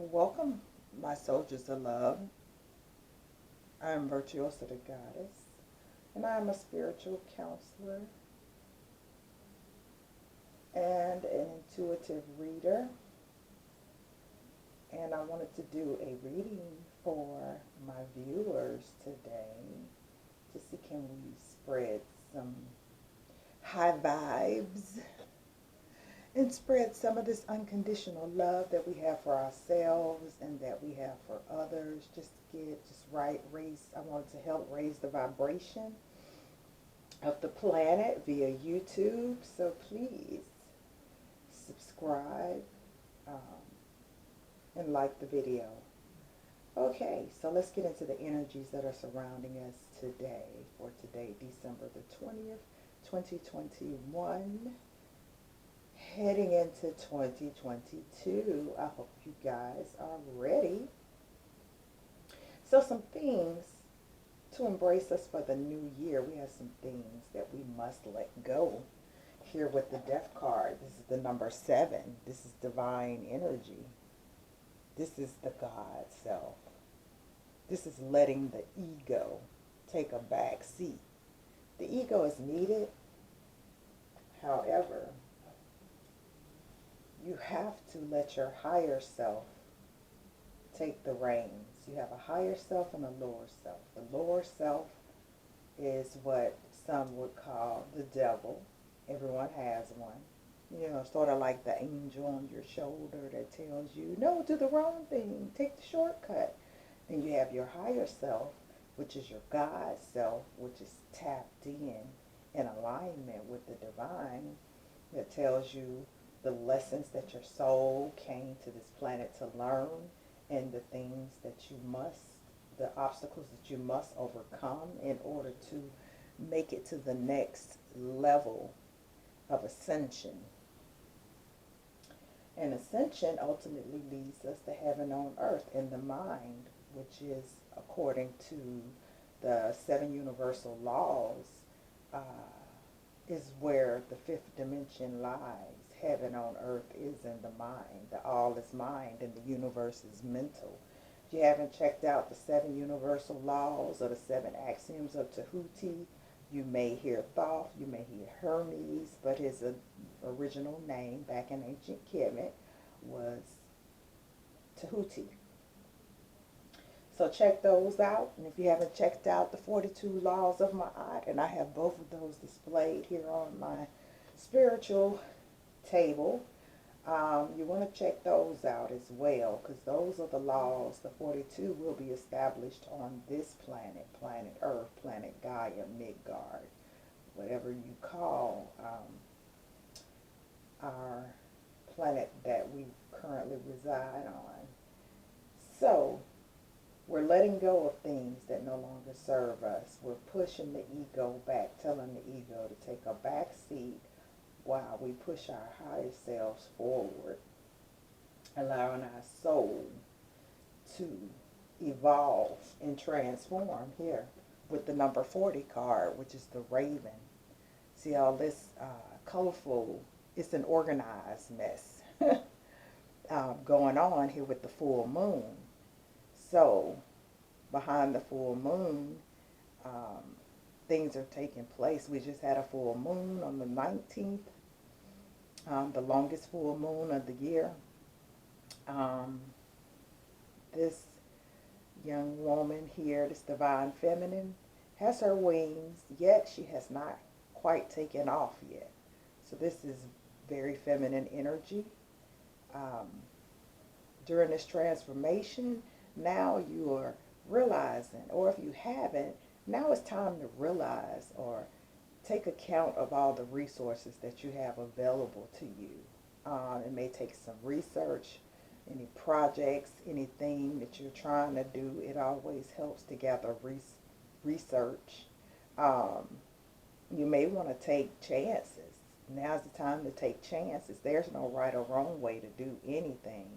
Welcome, my soldiers of love. I am Virtuosa the Goddess, and I am a spiritual counselor and an intuitive reader. And I wanted to do a reading for my viewers today to see can we spread some high vibes and spread some of this unconditional love that we have for ourselves and that we have for others. I wanted to help raise the vibration of the planet via YouTube. So please subscribe and like the video. Okay, so let's get into the energies that are surrounding us today. For today, December the 20th, 2021. Heading into 2022. I hope you guys are ready. So some things to embrace us for the new year. We have some things that we must let go. Here with the Death card, this is the number 7. This is divine energy. This is the God self. This is letting the ego take a back seat. The ego is needed. However, you have to let your higher self take the reins. You have a higher self and a lower self. The lower self is what some would call the devil. Everyone has one. Sort of like the angel on your shoulder that tells you, no, do the wrong thing, take the shortcut. And you have your higher self, which is your God self, which is tapped in alignment with the divine, that tells you the lessons that your soul came to this planet to learn and the things that the obstacles that you must overcome in order to make it to the next level of ascension. And ascension ultimately leads us to heaven on earth in the mind, which is, according to the 7 universal laws, is where the 5th dimension lies. Heaven on earth is in the mind. The all is mind and the universe is mental. If you haven't checked out the 7 universal laws or the 7 axioms of Tahuti, you may hear Thoth, you may hear Hermes, but his original name back in ancient Kemet was Tahuti. So check those out. And if you haven't checked out the 42 laws of Ma'at, and I have both of those displayed here on my spiritual table, you want to check those out as well, because those are the laws. The 42 will be established on this planet, planet Earth, planet Gaia, Midgard, whatever you call our planet that we currently reside on. So we're letting go of things that no longer serve us. We're pushing the ego back, telling the ego to take a back seat while we push our higher selves forward, allowing our soul to evolve and transform here with the number 40 card, which is the raven. See all this colorful, it's an organized mess going on here with the full moon. So behind the full moon, things are taking place. We just had a full moon on the 19th, the longest full moon of the year. This young woman here, this divine feminine, has her wings, yet she has not quite taken off yet. So this is very feminine energy. During this transformation, now you are realizing, or if you haven't, now it's time to realize or take account of all the resources that you have available to you. It may take some research, any projects, anything that you're trying to do. It always helps to gather research. You may want to take chances. Now's the time to take chances. There's no right or wrong way to do anything.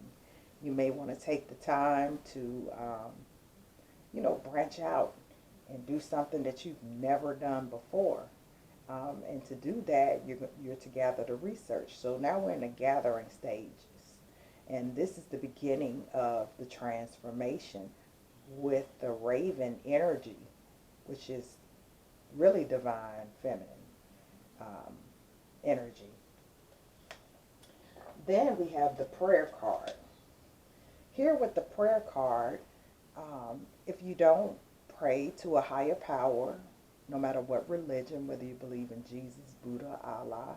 You may want to take the time to, branch out and do something that you've never done before. And to do that, you're to gather the research. So now we're in the gathering stages. And this is the beginning of the transformation with the raven energy, which is really divine feminine um, energy. Then we have the prayer card. Here with the prayer card, if you don't pray to a higher power, no matter what religion, whether you believe in Jesus, Buddha, Allah,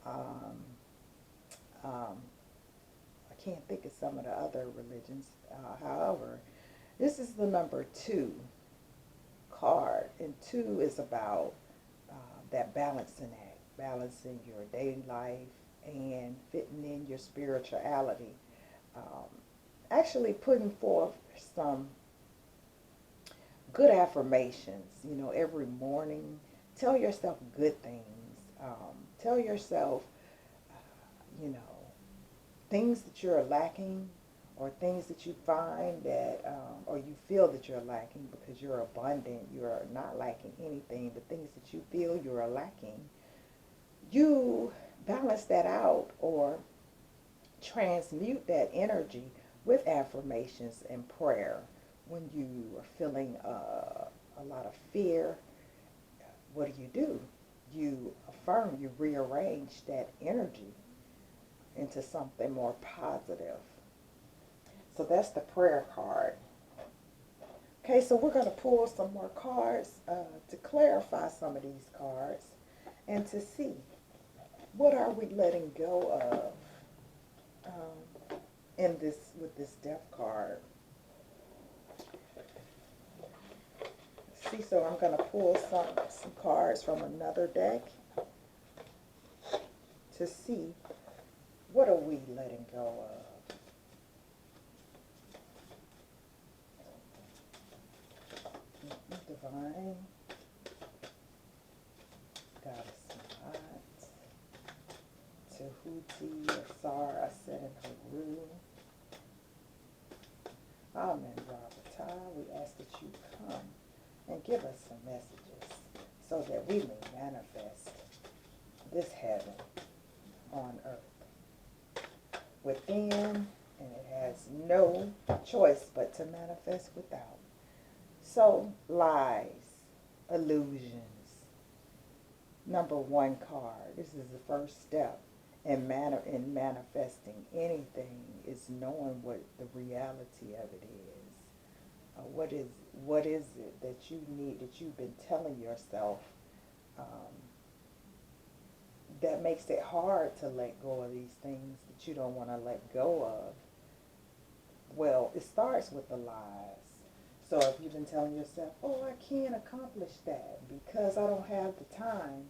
um, um, I can't think of some of the other religions. However, this is the number 2 card, and 2 is about that balancing act, balancing your daily life and fitting in your spirituality. Um, Actually putting forth some good affirmations, every morning. Tell yourself good things. Tell yourself, you know, things that you're lacking or things that you find that, or you feel that you're lacking because you're abundant, you're not lacking anything, but things that you feel you're lacking, you balance that out or transmute that energy with affirmations and prayer. When you are feeling a lot of fear, what do? You affirm, you rearrange that energy into something more positive. So that's the prayer card. Okay, so we're going to pull some more cards to clarify some of these cards and to see what are we letting go of in this with this death card. See, so I'm going to pull some cards from another deck to see what are we letting go of. Divine, Goddess Ma'at, Tahuti, Asar, Aset, and Haru. Amen, Rabbatah. We ask that you come and give us some messages so that we may manifest this heaven on earth within, and it has no choice but to manifest without. So, lies, illusions. Number 1 card. This is the first step in manifesting anything, is knowing what the reality of it is. What is it that you need, that you've been telling yourself that makes it hard to let go of these things that you don't want to let go of? Well, it starts with the lies. So if you've been telling yourself, oh, I can't accomplish that because I don't have the time.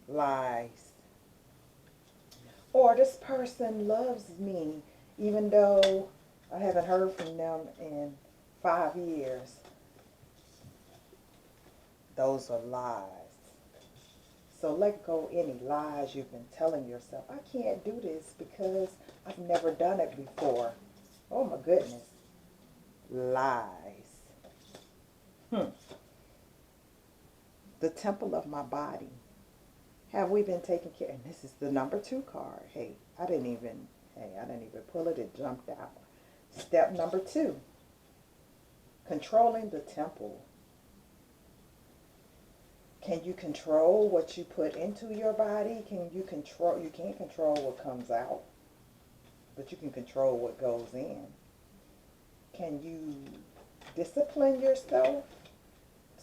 Lies. Or this person loves me even though I haven't heard from them in 5 years. Those are lies. So let go any lies you've been telling yourself. I can't do this because I've never done it before. Oh my goodness. Lies. The temple of my body. Have we been taking care? And this is the number 2 card. Hey, I didn't even pull it. It jumped out. Step number 2. Controlling the temple. Can you control what you put into your body? You can't control what comes out, but you can control what goes in. Can you discipline yourself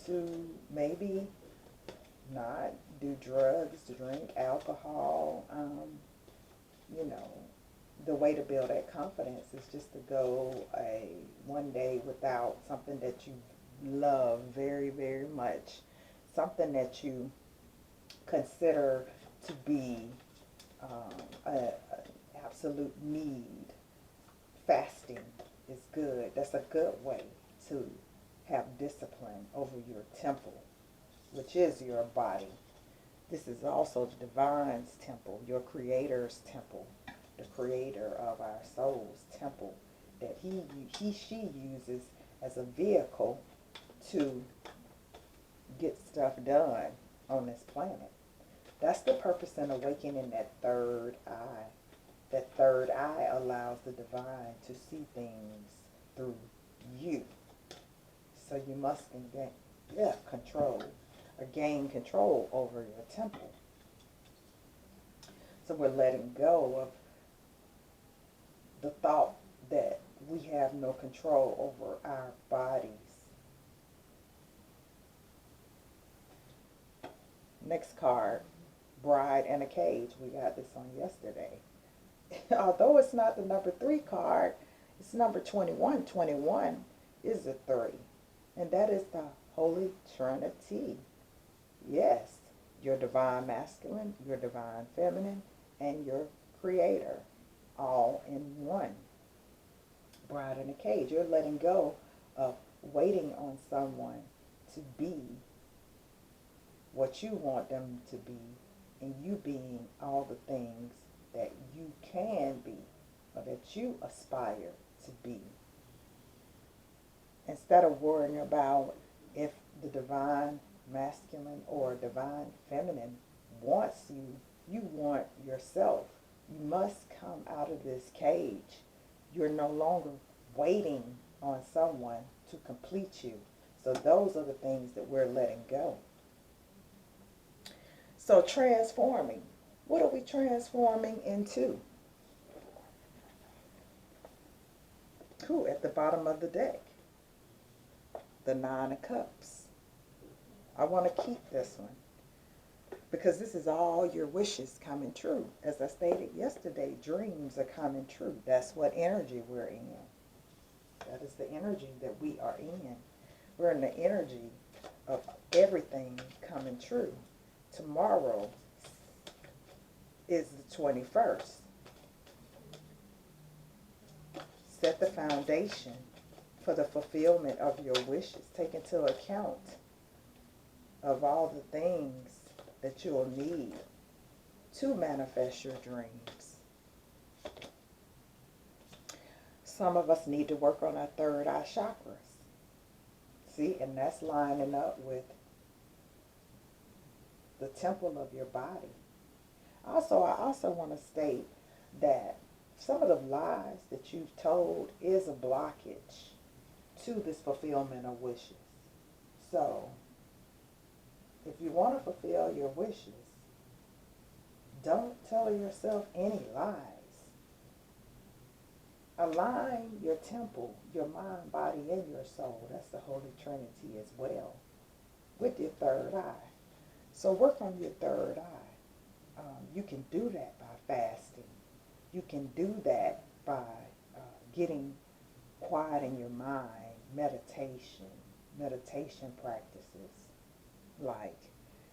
to maybe not do drugs, to drink alcohol? The way to build that confidence is just to go one day without something that you love very, very much, something that you consider to be an absolute need. Fasting is good. That's a good way to have discipline over your temple, which is your body. This is also the divine's temple, your creator's temple, the creator of our soul's temple that she uses as a vehicle to get stuff done on this planet. That's the purpose in awakening that third eye. That third eye allows the divine to see things through you. So you must gain control over your temple. So we're letting go of the thought that we have no control over our bodies. Next card, Bride in a Cage. We got this on yesterday. Although it's not the number 3 card, it's number 21. 21 is a 3. And that is the Holy Trinity. Yes, your divine masculine, your divine feminine, and your creator, all in one. Bride in a cage. You're letting go of waiting on someone to be what you want them to be, and you being all the things that you can be, or that you aspire to be. Instead of worrying about if the divine masculine or divine feminine wants you, you want yourself. You must come out of this cage. You're no longer waiting on someone to complete you. So those are the things that we're letting go. So transforming. What are we transforming into? Who at the bottom of the deck? The 9 of Cups. I want to keep this one because this is all your wishes coming true. As I stated yesterday, dreams are coming true. That's what energy we're in. That is the energy that we are in. We're in the energy of everything coming true. Tomorrow is the 21st. Set the foundation for the fulfillment of your wishes. Take into account of all the things that you'll need to manifest your dreams. Some of us need to work on our third eye chakras. See, and that's lining up with the temple of your body. I also want to state that some of the lies that you've told is a blockage to this fulfillment of wishes. So, if you want to fulfill your wishes, don't tell yourself any lies. Align your temple, your mind, body, and your soul. That's the Holy Trinity as well, with your third eye. So work on your third eye. You can do that by fasting. You can do that by getting quiet in your mind, meditation practices. Like,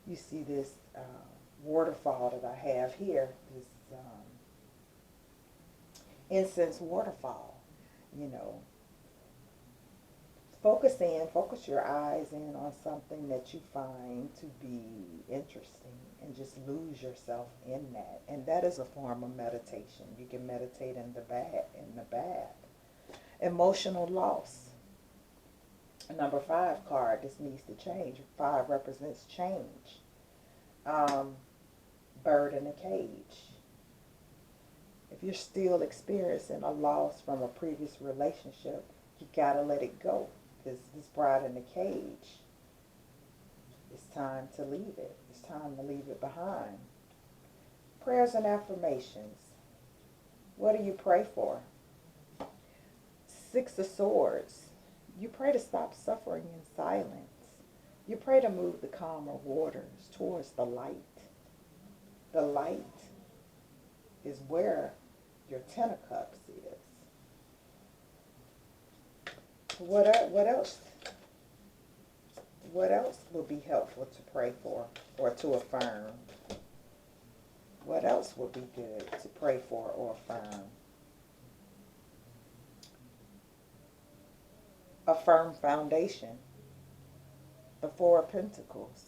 you see this waterfall that I have here, this incense waterfall. You know, focus your eyes in on something that you find to be interesting, and just lose yourself in that. And that is a form of meditation. You can meditate in the bath. Emotional loss. Number 5 card, this needs to change. 5 represents change. Bird in a cage. If you're still experiencing a loss from a previous relationship, you gotta let it go. Because this bride in the cage, it's time to leave it. It's time to leave it behind. Prayers and affirmations. What do you pray for? 6 of Swords. You pray to stop suffering in silence. You pray to move the calmer waters towards the light. The light is where your 10 of Cups is. What else? What else would be helpful to pray for or to affirm? What else would be good to pray for or affirm? A firm foundation. The 4 of Pentacles.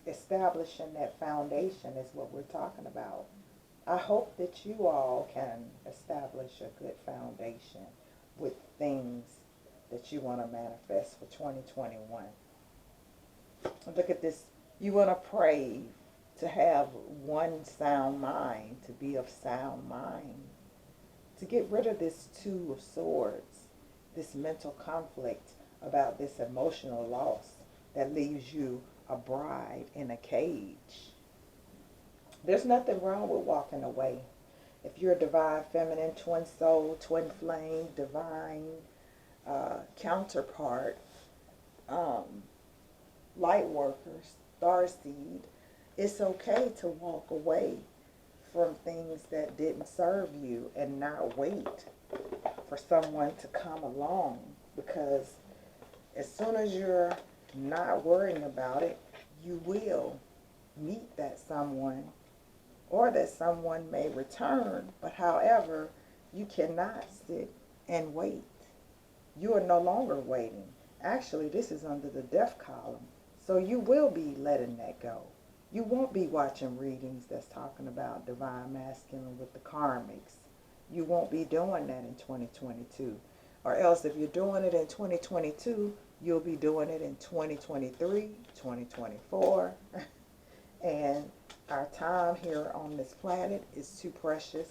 Establishing that foundation is what we're talking about. I hope that you all can establish a good foundation with things that you want to manifest for 2021. Look at this You want to pray to have one sound mind, to be of sound mind, to get rid of this two of swords, this mental conflict about this emotional loss that leaves you a bride in a cage. There's nothing wrong with walking away. If you're a divine feminine, twin soul, twin flame, divine counterpart, light workers, star seed, it's okay to walk away from things that didn't serve you and not wait for someone to come along, because as soon as you're not worrying about it, you will meet that someone, or that someone may return. But however, you cannot sit and wait. You are no longer waiting. Actually, this is under the death column. So you will be letting that go. You won't be watching readings that's talking about divine masculine with the karmics. You won't be doing that in 2022. Or else if you're doing it in 2022, you'll be doing it in 2023, 2024. And our time here on this planet is too precious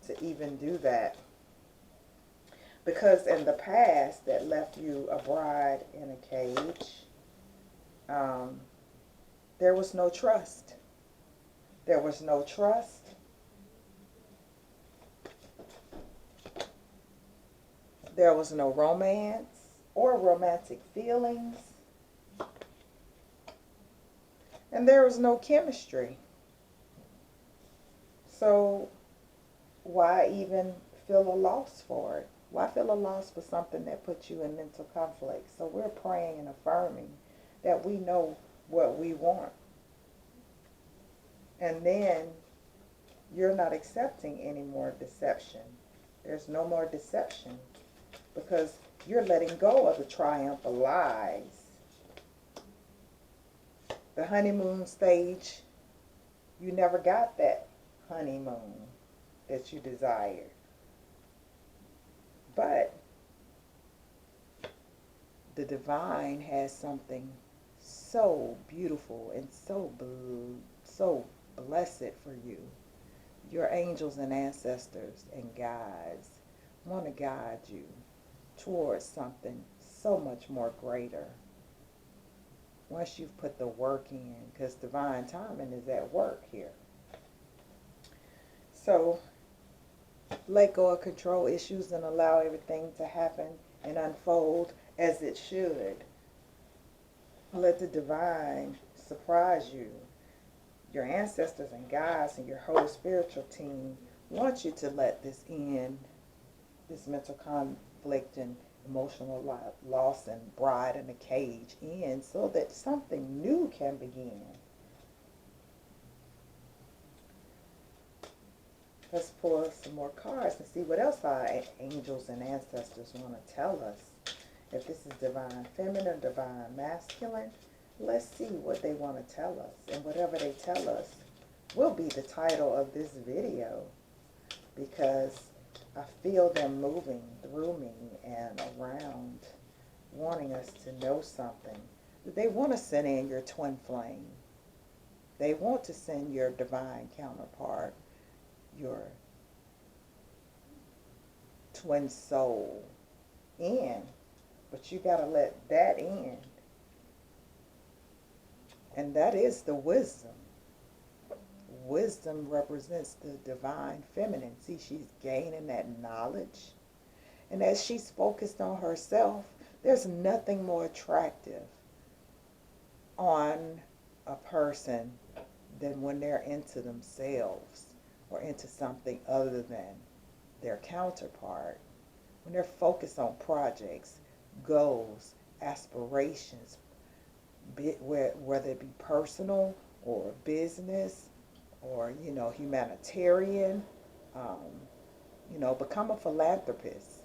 to even do that. Because in the past, that left you a bride in a cage. There was no trust. There was no trust. There was no romance or romantic feelings. And there was no chemistry. So why even feel a loss for it? Why feel a loss for something that puts you in mental conflict? So we're praying and affirming that we know what we want. And then you're not accepting any more deception. There's no more deception, because you're letting go of the triumph of lies. The honeymoon stage, you never got that honeymoon that you desired. But the divine has something so beautiful and so blessed for you. Your angels and ancestors and guides want to guide you towards something so much more greater. Once you've put the work in, because divine timing is at work here. So let go of control issues and allow everything to happen and unfold as it should. Let the divine surprise you. Your ancestors and guides and your whole spiritual team want you to let this end, this mental conflict and emotional loss and bride in a cage end, so that something new can begin. Let's pull some more cards and see what else our angels and ancestors want to tell us. If this is divine feminine, divine masculine, let's see what they want to tell us. And whatever they tell us will be the title of this video, because I feel them moving through me and around, wanting us to know something. They want to send in your twin flame. They want to send your divine counterpart, your twin soul in. But you got to let that in. And that is the wisdom. Wisdom represents the divine feminine. See, she's gaining that knowledge. And as she's focused on herself, there's nothing more attractive on a person than when they're into themselves or into something other than their counterpart. When they're focused on projects, goals, aspirations, whether it be personal or business or, humanitarian, become a philanthropist,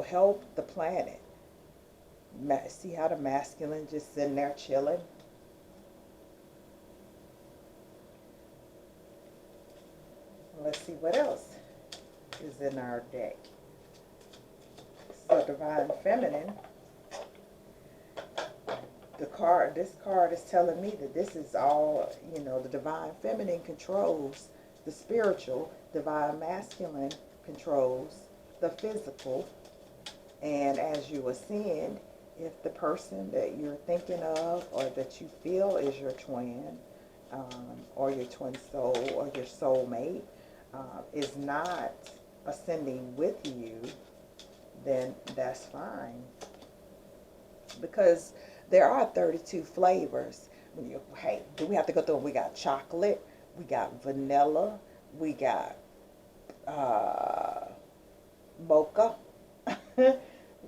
help the planet. See how the masculine just sitting there chilling? Let's see what else is in our deck. So divine feminine, this card is telling me that this is all, the divine feminine controls the spiritual, divine masculine controls the physical. And as you ascend, if the person that you're thinking of or that you feel is your twin, or your twin soul or your soulmate, is not ascending with you, then that's fine. Because there are 32 flavors. Hey, do we have to go through them? We got chocolate, we got vanilla, we got mocha,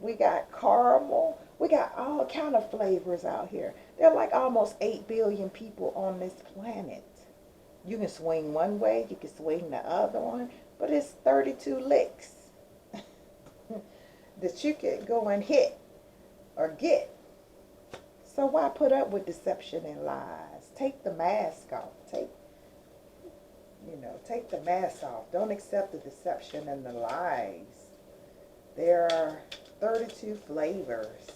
we got caramel, we got all kind of flavors out here. There are like almost 8 billion people on this planet. You can swing one way, you can swing the other one, but it's 32 licks that you can go and hit or get. So why put up with deception and lies? Take the mask off. Take the mask off. Don't accept the deception and the lies. There are 32 flavors.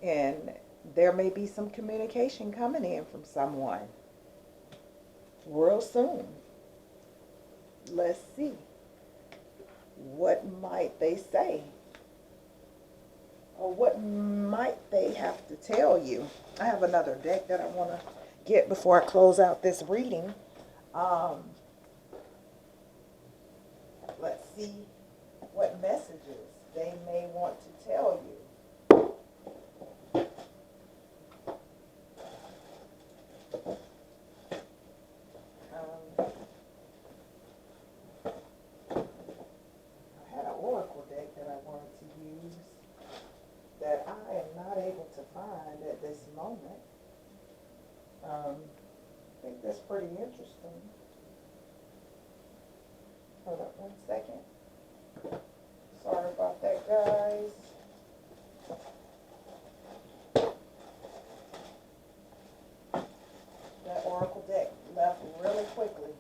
And there may be some communication coming in from someone real soon. Let's see. What might they say? Or what might they have to tell you? I have another deck that I want to get before I close out this reading. Let's see what messages they may want to tell you. I had an oracle deck that I wanted to use that I am not able to find at this moment. I think that's pretty interesting. Hold up 1 second. Sorry about that, guys. That oracle deck left really quickly.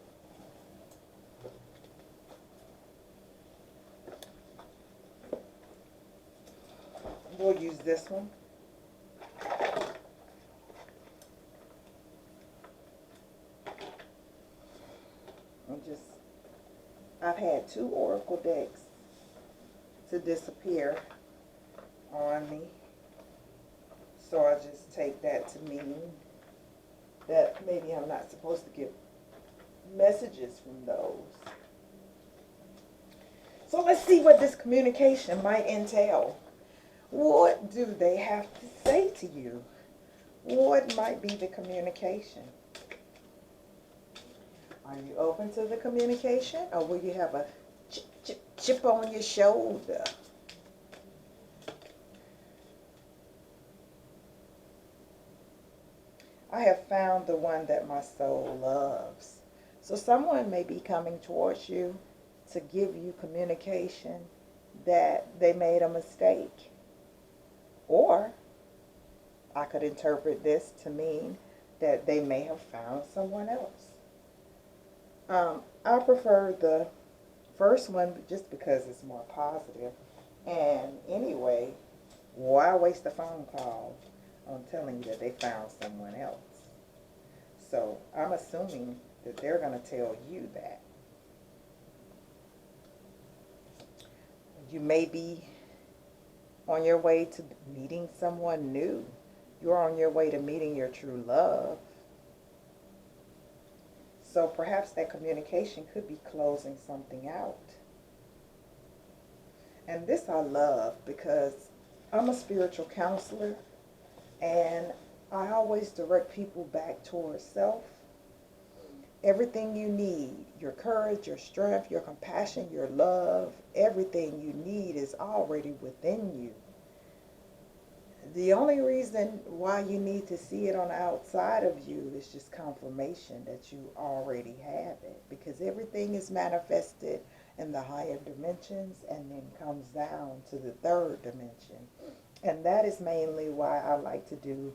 We'll use this one. I've had 2 oracle decks to disappear on me. So I just take that to mean that maybe I'm not supposed to get messages from those. So let's see what this communication might entail. What do they have to say to you? What might be the communication? Are you open to the communication, or will you have a chip on your shoulder? I have found the one that my soul loves. So someone may be coming towards you to give you communication that they made a mistake. Or I could interpret this to mean that they may have found someone else. I prefer the first one just because it's more positive. And anyway, why waste a phone call on telling you that they found someone else? So I'm assuming that they're going to tell you that. You may be on your way to meeting someone new. You're on your way to meeting your true love. So perhaps that communication could be closing something out. And this I love because I'm a spiritual counselor, and I always direct people back towards self. Everything you need, your courage, your strength, your compassion, your love, everything you need is already within you. The only reason why you need to see it on the outside of you is just confirmation that you already have it. Because everything is manifested in the higher dimensions and then comes down to the 3rd dimension. And that is mainly why I like to do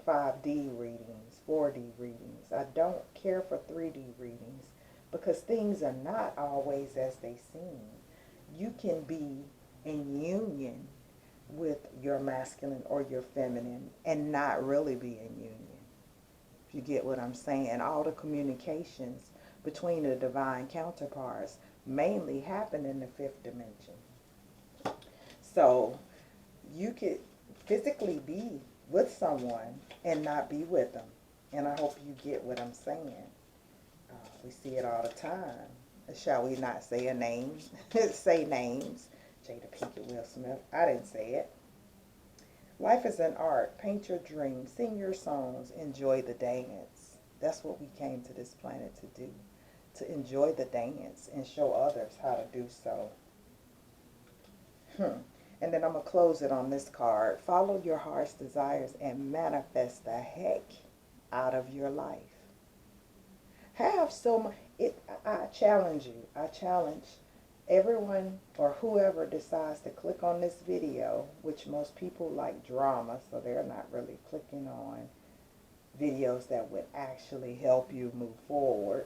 5D readings, 4D readings. I don't care for 3D readings because things are not always as they seem. You can be in union with your masculine or your feminine and not really be in union. If you get what I'm saying, all the communications between the divine counterparts mainly happen in the fifth dimension. So you could physically be with someone and not be with them. And I hope you get what I'm saying. We see it all the time. Shall we not say a name? Say names. Jada Pinkett, Will Smith. I didn't say it. Life is an art. Paint your dreams. Sing your songs. Enjoy the dance. That's what we came to this planet to do. To enjoy the dance and show others how to do so. And then I'm going to close it on this card. Follow your heart's desires and manifest the heck out of your life. Have so much. I challenge you. I challenge everyone or whoever decides to click on this video, which most people like drama, so they're not really clicking on videos that would actually help you move forward.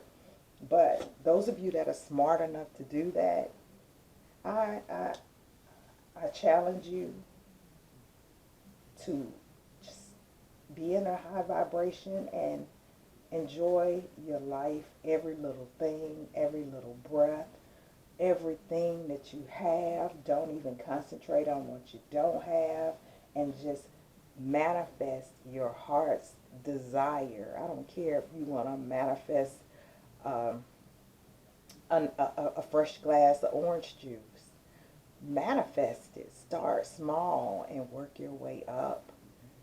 But those of you that are smart enough to do that, I challenge you to just be in a high vibration and enjoy your life, every little thing, every little breath, everything that you have. Don't even concentrate on what you don't have, and just manifest your heart's desire. I don't care if you want to manifest a fresh glass of orange juice. Manifest it. Start small and work your way up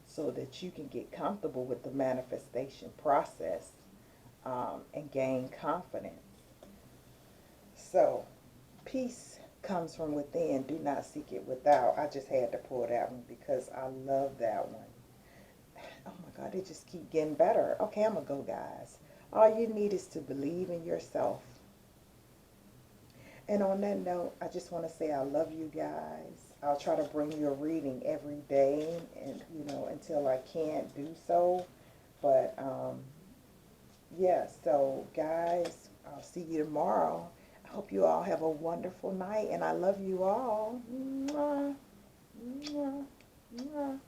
so that you can get comfortable with the manifestation process and gain confidence. So, peace comes from within. Do not seek it without. I just had to pull that one because I love that one. Oh my God, they just keep getting better. Okay, I'm going to go, guys. All you need is to believe in yourself. And on that note, I just want to say I love you guys. I'll try to bring you a reading every day, and until I can't do so. But yeah, so guys, I'll see you tomorrow. I hope you all have a wonderful night, and I love you all. Mwah, mwah, mwah.